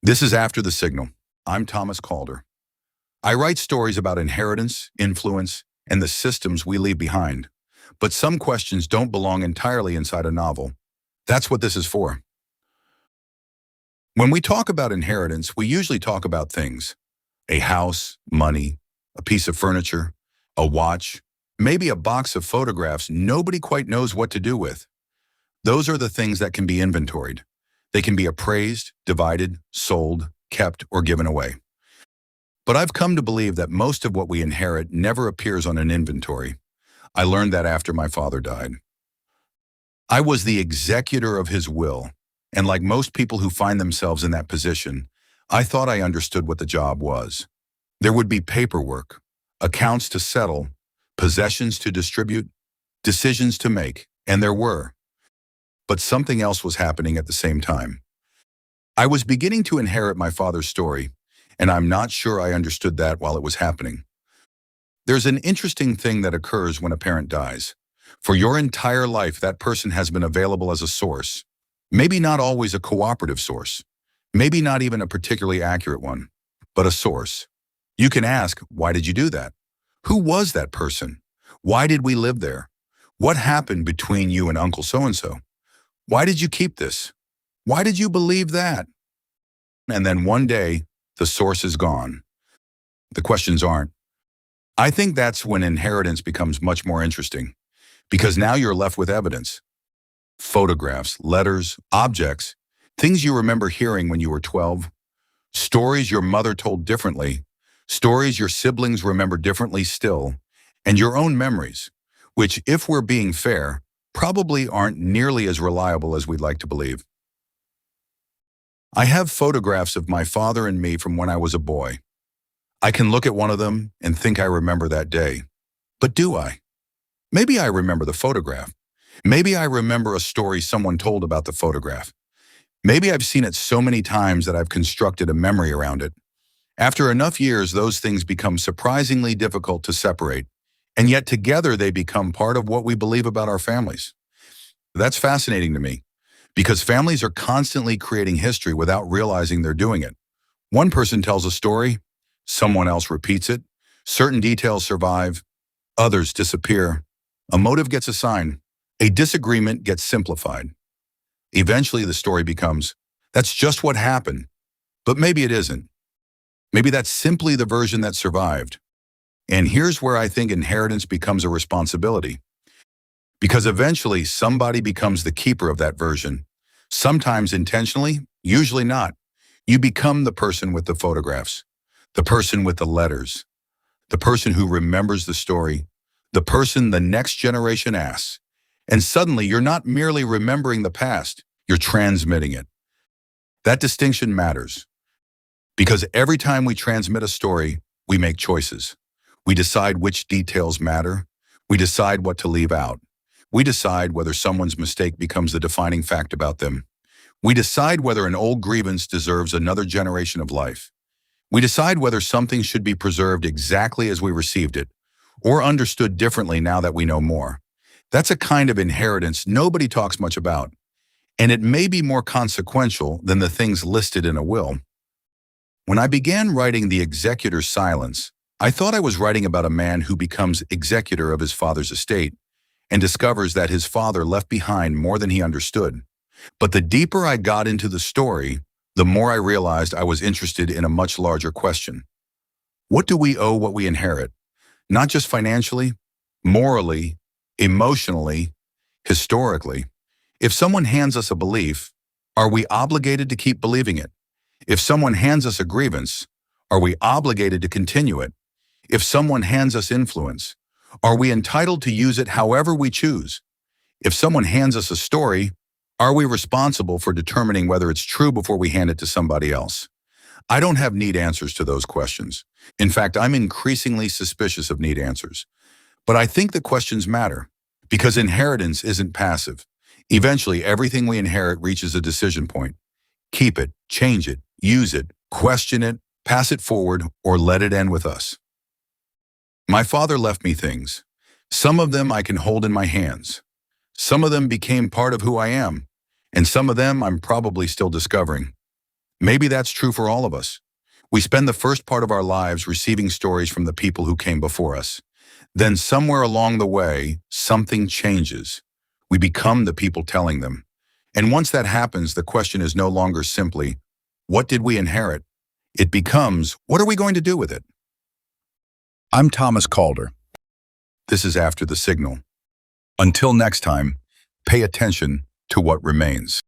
This is After the Signal. I'm Thomas Calder. I write stories about inheritance, influence, and the systems we leave behind. But some questions don't belong entirely inside a novel. That's what this is for. When we talk about inheritance, we usually talk about things. A house, money, a piece of furniture, a watch, maybe a box of photographs nobody quite knows what to do with. Those are the things that can be inventoried. They can be appraised, divided, sold, kept, or given away. But I've come to believe that most of what we inherit never appears on an inventory. I learned that after my father died. I was the executor of his will, and like most people who find themselves in that position, I thought I understood what the job was. There would be paperwork, accounts to settle, possessions to distribute, decisions to make, and there were. But something else was happening at the same time. I was beginning to inherit my father's story, and I'm not sure I understood that while it was happening. There's an interesting thing that occurs when a parent dies. For your entire life, that person has been available as a source. Maybe not always a cooperative source. Maybe not even a particularly accurate one, but a source. You can ask, why did you do that? Who was that person? Why did we live there? What happened between you and Uncle so-and-so? Why did you keep this? Why did you believe that? And then one day, the source is gone. The questions aren't. I think that's when inheritance becomes much more interesting, because now you're left with evidence. Photographs, letters, objects, things you remember hearing when you were 12, stories your mother told differently, stories your siblings remember differently still, and your own memories, which, if we're being fair, probably aren't nearly as reliable as we'd like to believe. I have photographs of my father and me from when I was a boy. I can look at one of them and think I remember that day. But do I? Maybe I remember the photograph. Maybe I remember a story someone told about the photograph. Maybe I've seen it so many times that I've constructed a memory around it. After enough years, those things become surprisingly difficult to separate, and yet together they become part of what we believe about our families. That's fascinating to me, because families are constantly creating history without realizing they're doing it. One person tells a story, someone else repeats it, certain details survive, others disappear. A motive gets assigned, a disagreement gets simplified. Eventually the story becomes, that's just what happened, but maybe it isn't. Maybe that's simply the version that survived. And here's where I think inheritance becomes a responsibility. Because eventually somebody becomes the keeper of that version. Sometimes intentionally, usually not. You become the person with the photographs, the person with the letters, the person who remembers the story, the person the next generation asks. And suddenly you're not merely remembering the past, you're transmitting it. That distinction matters. Because every time we transmit a story, we make choices. We decide which details matter. We decide what to leave out. We decide whether someone's mistake becomes the defining fact about them. We decide whether an old grievance deserves another generation of life. We decide whether something should be preserved exactly as we received it, or understood differently now that we know more. That's a kind of inheritance nobody talks much about, and it may be more consequential than the things listed in a will. When I began writing The Executor's Silence, I thought I was writing about a man who becomes executor of his father's estate and discovers that his father left behind more than he understood. But the deeper I got into the story, the more I realized I was interested in a much larger question. What do we owe what we inherit? Not just financially, morally, emotionally, historically. If someone hands us a belief, are we obligated to keep believing it? If someone hands us a grievance, are we obligated to continue it? If someone hands us influence, are we entitled to use it however we choose? If someone hands us a story, are we responsible for determining whether it's true before we hand it to somebody else? I don't have neat answers to those questions. In fact, I'm increasingly suspicious of neat answers. But I think the questions matter, because inheritance isn't passive. Eventually, everything we inherit reaches a decision point. Keep it, change it, use it, question it, pass it forward, or let it end with us. My father left me things. Some of them I can hold in my hands. Some of them became part of who I am, and some of them I'm probably still discovering. Maybe that's true for all of us. We spend the first part of our lives receiving stories from the people who came before us. Then somewhere along the way, something changes. We become the people telling them. And once that happens, the question is no longer simply, what did we inherit? It becomes, what are we going to do with it? I'm Thomas Calder. This is After the Signal. Until next time, pay attention to what remains.